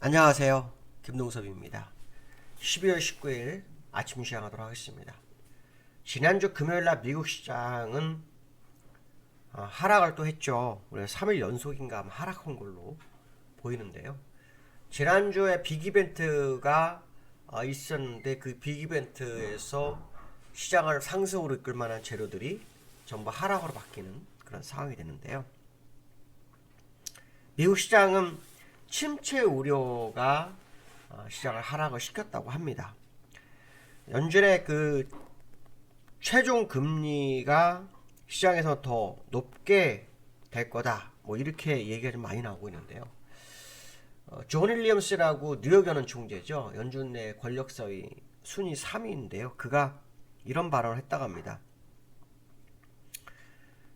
안녕하세요. 김동섭입니다. 12월 19일 아침 시작하도록 하겠습니다. 지난주 금요일날 미국 시장은 하락을 또 했죠. 3일 연속인가 하락한 걸로 보이는데요. 지난주에 빅이벤트가 있었는데 그 빅이벤트에서 시장을 상승으로 이끌 만한 재료들이 전부 하락으로 바뀌는 그런 상황이 되는데요. 미국 시장은 침체 우려가 시장을 하락을 시켰다고 합니다. 연준의 그 최종 금리가 시장에서 더 높게 될 거다. 뭐 이렇게 얘기가 좀 많이 나오고 있는데요. 존 윌리엄스라고 뉴욕 연은 총재죠. 연준 내 권력서의 순위 3위인데요. 그가 이런 발언을 했다고 합니다.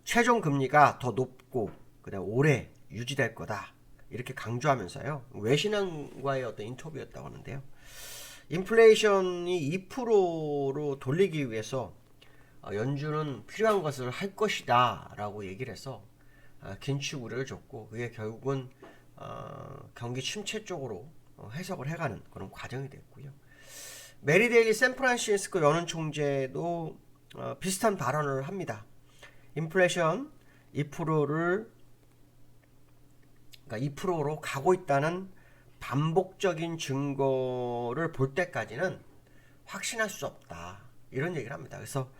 최종 금리가 더 높고 그다음 오래 유지될 거다. 이렇게 강조하면서요. 외신과의 어떤 인터뷰였다고 하는데요. 인플레이션이 2%로 돌리기 위해서 연준은 필요한 것을 할 것이다 라고 얘기를 해서 긴축 우려를 줬고 그게 결국은 경기 침체 쪽으로 해석을 해가는 그런 과정이 됐고요. 메리 데일리 샌프란시스코 연은 총재도 비슷한 발언을 합니다. 인플레이션 2%를 그러니까 2%로 가고 있다는 반복적인 증거를 볼 때까지는 확신할 수 없다. 이런 얘기를 합니다. 그래서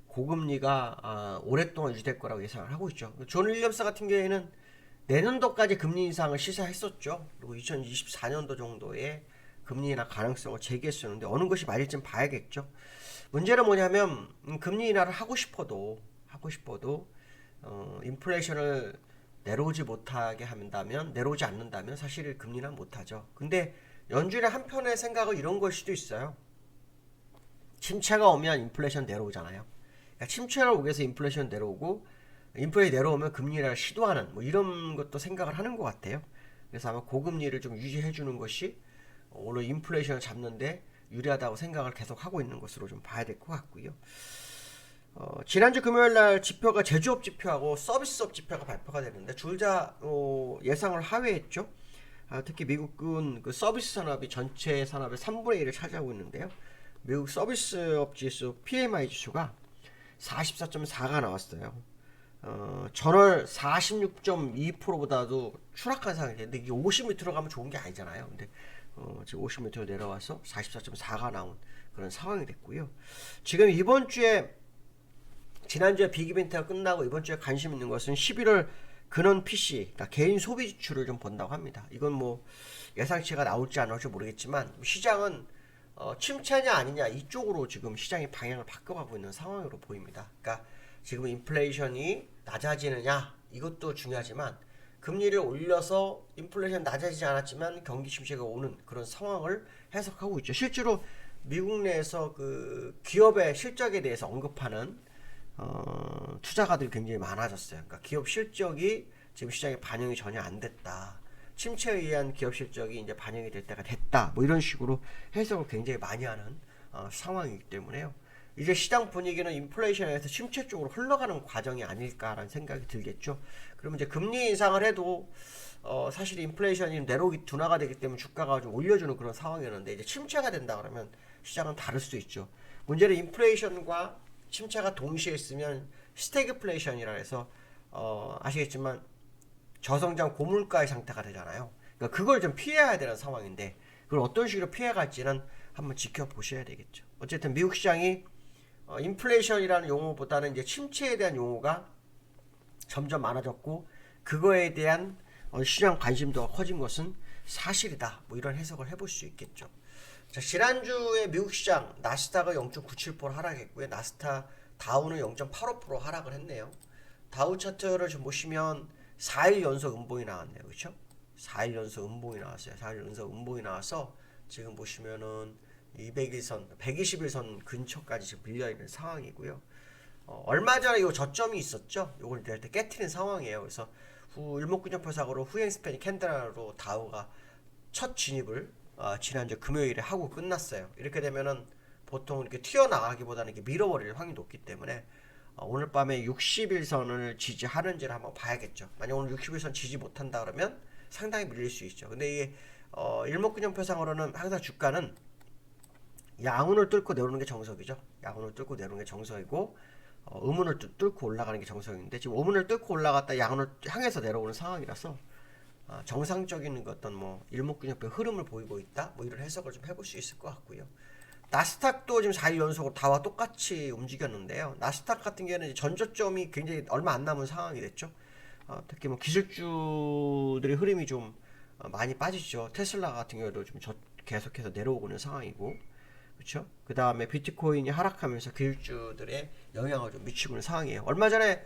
고금리가 오랫동안 유지될 거라고 예상을 하고 있죠. 존 윌리엄스 같은 경우에는 내년도까지 금리 인상을 시사했었죠. 그리고 2024년도 정도에 금리 인하 가능성을 제기했었는데 어느 것이 맞을지는 봐야겠죠. 문제는 뭐냐면 금리 인하를 하고 싶어도 인플레이션을 내려오지 못하게 한다면 내려오지 않는다면 사실 금리는 못하죠. 근데 연준의 한편의 생각은 이런 걸 수도 있어요. 침체가 오면 인플레이션 내려오잖아요. 그러니까 침체가 오기 위해서 인플레이션 내려오고 인플레이션 내려오면 금리를 시도하는 뭐 이런 것도 생각을 하는 것 같아요. 그래서 아마 고금리를 좀 유지해 주는 것이 오늘 인플레이션을 잡는데 유리하다고 생각을 계속 하고 있는 것으로 좀 봐야 될 것 같고요. 지난주 금요일날 지표가 제조업 지표하고 서비스업 지표가 발표가 됐는데 둘 다 예상을 하회했죠. 특히 미국은 그 서비스 산업이 전체 산업의 3분의 1을 차지하고 있는데요. 미국 서비스업 지수 PMI 지수가 44.4가 나왔어요. 전월 46.2%보다도 추락한 상황이 됐는데 이게 50 밑으로 가면 좋은 게 아니잖아요. 근데 지금 50 밑으로 내려와서 44.4가 나온 그런 상황이 됐고요. 지금 이번 주에 지난주에 빅이벤트가 끝나고 이번 주에 관심 있는 것은 11월 근원 PC, 그러니까 개인 소비 지출을 좀 본다고 합니다. 이건 뭐 예상치가 나올지 안 나올지 모르겠지만 시장은 침체냐 아니냐 이쪽으로 지금 시장의 방향을 바꿔가고 있는 상황으로 보입니다. 그러니까 지금 인플레이션이 낮아지느냐 이것도 중요하지만 금리를 올려서 인플레이션 낮아지지 않았지만 경기 침체가 오는 그런 상황을 해석하고 있죠. 실제로 미국 내에서 그 기업의 실적에 대해서 언급하는 투자가들이 굉장히 많아졌어요. 그러니까 기업 실적이 지금 시장에 반영이 전혀 안 됐다. 침체에 의한 기업 실적이 이제 반영이 될 때가 됐다. 뭐 이런 식으로 해석을 굉장히 많이 하는 상황이기 때문에요. 이제 시장 분위기는 인플레이션에서 침체 쪽으로 흘러가는 과정이 아닐까라는 생각이 들겠죠. 그러면 이제 금리 인상을 해도 사실 인플레이션이 내려오기 둔화가 되기 때문에 주가가 좀 올려주는 그런 상황이었는데 이제 침체가 된다 그러면 시장은 다를 수 있죠. 문제는 인플레이션과 침체가 동시에 있으면 스태그플레이션이라 해서 아시겠지만 저성장 고물가의 상태가 되잖아요. 그러니까 그걸 좀 피해야 되는 상황인데 그걸 어떤 식으로 피해갈지는 한번 지켜보셔야 되겠죠. 어쨌든 미국 시장이 인플레이션이라는 용어보다는 이제 침체에 대한 용어가 점점 많아졌고 그거에 대한 시장 관심도가 커진 것은 사실이다. 뭐 이런 해석을 해볼 수 있겠죠. 자, 지난주에 미국 시장 나스닥은 0.97% 하락했고요. 다우는 0.85% 하락을 했네요. 다우 차트를 좀 보시면 4일 연속 음봉이 나왔네요. 그렇죠? 4일 연속 음봉이 나왔어요. 4일 연속 음봉이 나와서 지금 보시면은 200일선, 121선 근처까지 지금 밀려있는 상황이고요. 얼마 전에 이 저점이 있었죠. 이걸 낼 때 깨트린 상황이에요. 그래서 일목균형표상으로 후행 스팬이 캔들로 다우가 첫 진입을 지난주 금요일에 하고 끝났어요. 이렇게 되면은 보통 이렇게 튀어나가기보다는 이렇게 밀어버릴 확률이 높기 때문에 오늘 밤에 60일선을 지지하는지를 한번 봐야겠죠. 만약 오늘 60일선 지지 못한다 그러면 상당히 밀릴 수 있죠. 근데 이게 일목균형표상으로는 항상 주가는 양운을 뚫고 내려오는 게 정석이죠. 양운을 뚫고 내려오는 게 정석이고 음운을 뚫고 올라가는 게 정석인데 지금 음운을 뚫고 올라갔다 양운을 향해서 내려오는 상황이라서 정상적인 어떤 뭐 일목균형표 흐름을 보이고 있다. 뭐 이런 해석을 좀 해볼 수 있을 것 같고요. 나스닥도 지금 4일 연속으로 다와 똑같이 움직였는데요. 나스닥 같은 경우에는 전저점이 굉장히 얼마 안 남은 상황이 됐죠. 특히 뭐 기술주들의 흐름이 좀 많이 빠지죠. 테슬라 같은 경우도 좀 계속해서 내려오고 있는 상황이고, 그렇죠? 그 다음에 비트코인이 하락하면서 기술주들의 영향을 좀 미치고 있는 상황이에요. 얼마 전에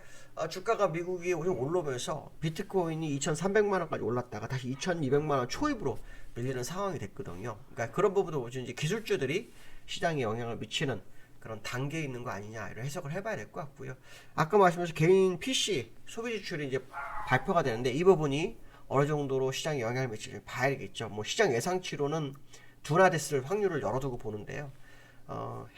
주가가 미국이 올라오면서 비트코인이 2,300만 원까지 올랐다가 다시 2,200만 원 초입으로 밀리는 상황이 됐거든요. 그러니까 그런 부분도 이제 기술주들이 시장에 영향을 미치는 그런 단계에 있는 거 아니냐 이런 해석을 해봐야 될 것 같고요. 아까 말씀하신 개인 PC 소비 지출이 이제 발표가 되는데 이 부분이 어느 정도로 시장에 영향을 미칠지 봐야겠죠. 뭐 시장 예상치로는 둔화됐을 확률을 열어두고 보는데요.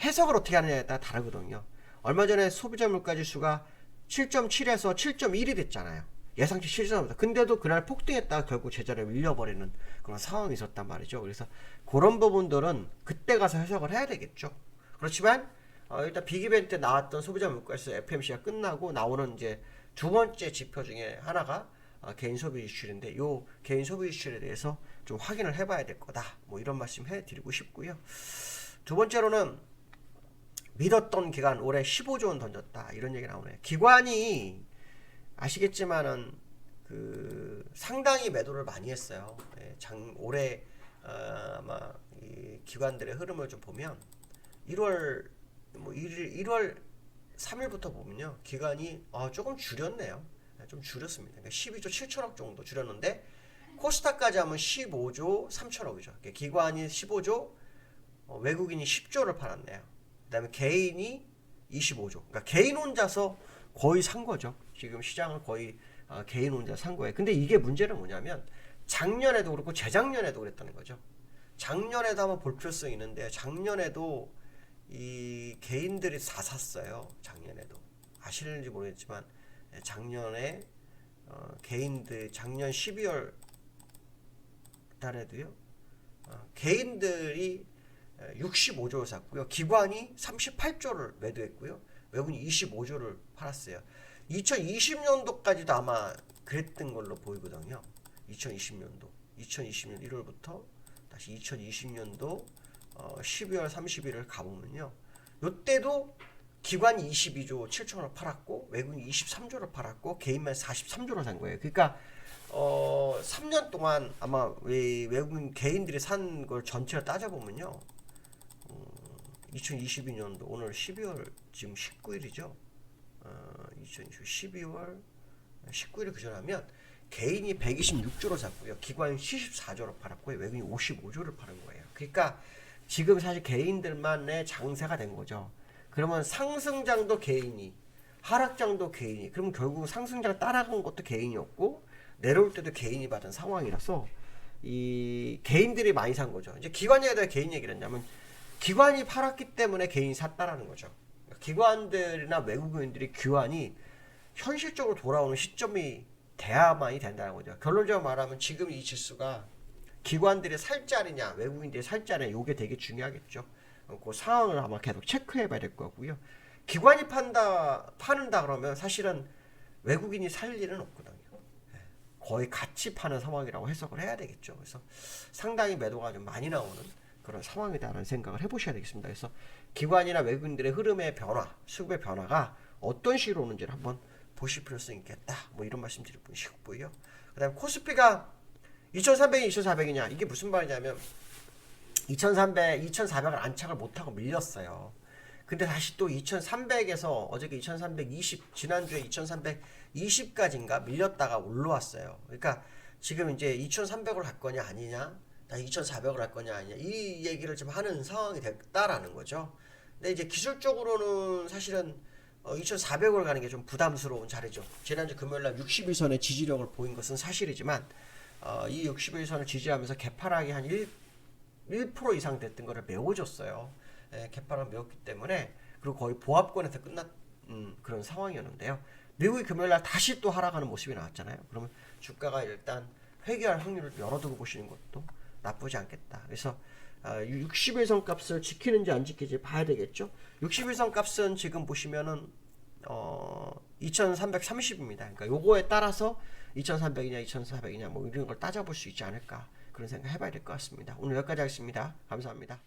해석을 어떻게 하느냐에 따라 다르거든요. 얼마 전에 소비자 물가지수가 7.7에서 7.1이 됐잖아요. 예상치 7.3. 근데도 그날 폭등했다가 결국 제자리에 밀려버리는 그런 상황이 있었단 말이죠. 그래서 그런 부분들은 그때 가서 해석을 해야 되겠죠. 그렇지만 일단 빅이벤트 때 나왔던 소비자 물가지수 FMC가 끝나고 나오는 이제 두 번째 지표 중에 하나가 개인 소비 지출인데 요 개인 소비 지출에 대해서 좀 확인을 해봐야 될 거다. 뭐 이런 말씀 해드리고 싶고요. 두 번째로는 믿었던 기관 올해 15조 원 던졌다 이런 얘기 나오네요. 기관이 아시겠지만은 그 상당히 매도를 많이 했어요. 올해 아마 이 기관들의 흐름을 좀 보면 1월 3일부터 보면요 기관이 조금 줄였네요. 좀 줄였습니다. 그러니까 12조 7천억 정도 줄였는데 코스닥까지 하면 15조 3천억이죠. 그러니까 기관이 15조, 외국인이 10조를 팔았네요. 그다음에 개인이 25조. 그러니까 개인 혼자서 거의 산 거죠. 지금 시장을 거의 개인 혼자 산 거예요. 근데 이게 문제는 뭐냐면 작년에도 그렇고 재작년에도 그랬다는 거죠. 작년에도 한번 볼 필요성이 있는데 작년에도 이 개인들이 다 샀어요. 작년에도 아시는지 모르겠지만 작년에 개인들 작년 12월 달에도요 개인들이 65조를 샀고요. 기관이 38조를 매도했고요. 외국인이 25조를 팔았어요. 2020년도까지도 아마 그랬던 걸로 보이거든요. 2020년 1월부터 다시 2020년도 12월 30일을 가보면요. 요때도 기관이 22조 7천을 팔았고 외국인이 23조를 팔았고 개인만 43조를 산 거예요. 그러니까 3년 동안 아마 외국인 개인들이 산 걸 전체를 따져보면요. 2022년도 오늘 12월 지금 19일이죠. 12월 19일을 기준하면 개인이 126조를 샀고요. 기관이 74조를 팔았고요. 외국인이 55조를 파는 거예요. 그러니까 지금 사실 개인들만의 장세가 된 거죠. 그러면 상승장도 개인이, 하락장도 개인이, 그럼 결국 상승장 따라간 것도 개인이었고 내려올 때도 개인이 받은 상황이라서 이 개인들이 많이 산 거죠. 이제 기관에 대해 개인 얘기를 했냐면 기관이 팔았기 때문에 개인이 샀다라는 거죠. 기관들이나 외국인들이 기관이 현실적으로 돌아오는 시점이 돼야만이 된다는 거죠. 결론적으로 말하면 지금 이 지수가 기관들이 살 자리냐 외국인들이 살 자리냐 이게 되게 중요하겠죠. 그 상황을 아마 계속 체크해 봐야 될 거고요. 기관이 파는다 그러면 사실은 외국인이 살 일은 없거든요. 거의 같이 파는 상황이라고 해석을 해야 되겠죠. 그래서 상당히 매도가 좀 많이 나오는 그런 상황이다라는 생각을 해보셔야 되겠습니다. 그래서 기관이나 외국인들의 흐름의 변화, 수급의 변화가 어떤 식으로 오는지를 한번 보실 필요성이 있겠다. 뭐 이런 말씀 드리고 싶고요. 그 다음에 코스피가 2300이 2400이냐 이게 무슨 말이냐면 2400을 안착을 못하고 밀렸어요. 근데 다시 또 2300에서 어저께 2320 지난주에 2320까지인가 밀렸다가 올라왔어요. 그러니까 지금 이제 2300으로 갈 거냐 아니냐, 2400으로 갈 거냐 아니냐 이 얘기를 좀 하는 상황이 됐다라는 거죠. 근데 이제 기술적으로는 사실은 2400으로 가는 게 좀 부담스러운 자리죠. 지난주 금요일날 61선의 지지력을 보인 것은 사실이지만 이 61선을 지지하면서 개파락이 한 1% 이상 됐던 거를 메워줬어요. 개파락을 메웠기 때문에 그리고 거의 보합권에서 끝난 그런 상황이었는데요. 미국이 금요일날 다시 또 하락하는 모습이 나왔잖아요. 그러면 주가가 일단 회귀할 확률을 열어두고 보시는 것도 나쁘지 않겠다. 그래서 60일선 값을 지키는지 안 지키는지 봐야 되겠죠. 60일선 값은 지금 보시면은 2330입니다. 그러니까 요거에 따라서 2300이냐 2400이냐 뭐 이런 걸 따져볼 수 있지 않을까 그런 생각 해봐야 될 것 같습니다. 오늘 여기까지 하겠습니다. 감사합니다.